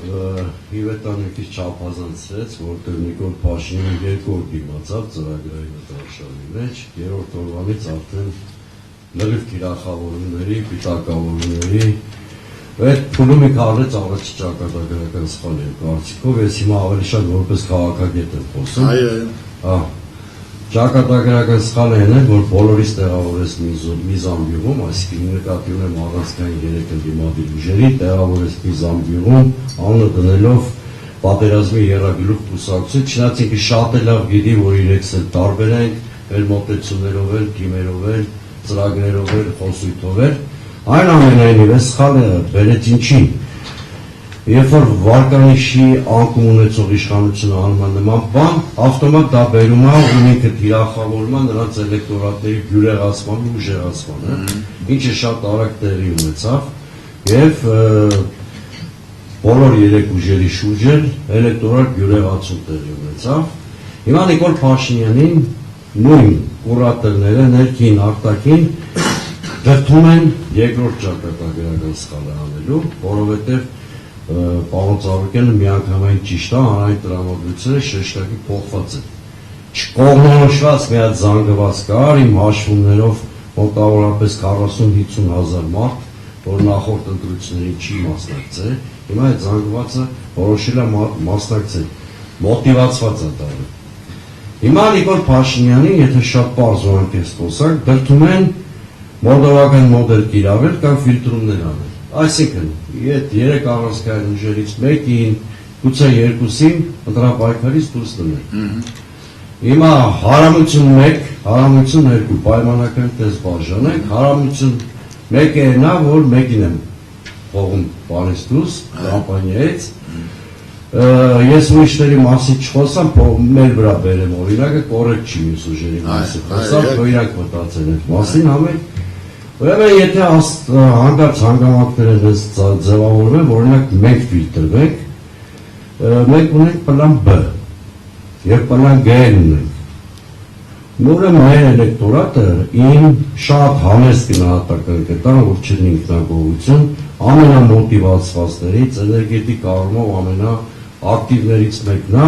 Հիվետան եկից չափազանցրեց, որտեղ Նիկոլ Փաշինյանը երկու օր դիմացավ ծրագրային նկարշավի մեջ, երրորդ օրվանից արդեն լրիվ թիրախավորումների, պիտակավորումների, այդ փուլում իքարեց առաջի ճակատագրական սխալ եմ կարծիքով, ես հիմա ավելի շատ որպես քաղաքագետ եմ խոսում։ Ճակատագրական սխալը են, որ բոլորից տեղավորեց մի զամբյուղում, այսինքն նկատի ունեմ առանցքային 3 ընդդիմադիր ուժերի, տեղավորեց մի զամբյուղում, անունը դնելով պատերազմի եռագլուխ կուսակցություն, չնայած ինքը շատ է լավ գիտի, որ իրենց էլ տարբեր ենք, մեր մոտեցումներով էլ, թիմերով էլ, ծրագրերով էլ, խոսույթով էլ, այն ամենայնիվ է սխալը բերեց ինչի։ Երբ որ վարկանիշի անկում ունեցող իշխանությունը անում է նման բան, ավտոմատ դա բերում է ու ինքը թիրախավորում է նրանց էլեկտորատների բյուրեղացման ու ուժեղացմանը, ինչը շատ արագ տեղի ունեցավ եւ բոլոր 3 ուժերի շուրջ էլեկտորալ բյուրեղացում տեղի ունեցավ։ Հիմա Նիկոլ Փաշինյանին նույն կուրատորները ներքին արտաքին դրդում են երկրորդ ճակատագրական սխալը անելու, որովհետեւ Պարոն Ծառուկյանը միանգամայն ճիշտ է, հանրային տրամադրությունները շեշտակի փոխված են։ Չկողմնորոշված մի հատ զանգված կար իմ հաշվումներով մոտավորապես 40-50 հազար մարդ, որ նախորդ ընտրություններին չի մասնակցել, հիմա այդ զանգվածը որոշել է մասնակցել, մոտիվացված է դառել։ Հիմա Նիկոլ Փաշինյանին, եթե շատ պարզ ու անկեղծ խոսանք, դրդում են մոլդովական մոդել կիրառել կամ ֆիլտրումներ անել։ Այսինքն, այդ 3 առանցքային ուժերից մեկին, գուցե 2-ին ընտրապայքարից դուրս դնել։ Հիմա հարամություն 1, հարամություն 2 պայմանական տես բաժանենք, հարամություն 1-ը նա, որ մեկին եմ փողում բանից դուրս, կամպանիայից։ Ես ուրիշների մասի չխոսամ, մեր վրա բերեմ օրինակը, կորեկտ չի մյուս ուժերի մասի խոսամ, որ իրանք մտածել են մասին ամեն։ Ուրեմն եթե հանկարծ հանգամանքները ձևավորվում են, օրինակ մենք ֆիլտրվենք, մենք ունենք պլան B եւ պլան G ունենք։ Ուրեմն մեր էլեկտորատը իմ շատ համեստ գնահատական կտան, որ չլինի ինքնագոհություն, ամենամոտիվացվածներից, էներգետիկ առումով ամենաակտիվներից մեկն է,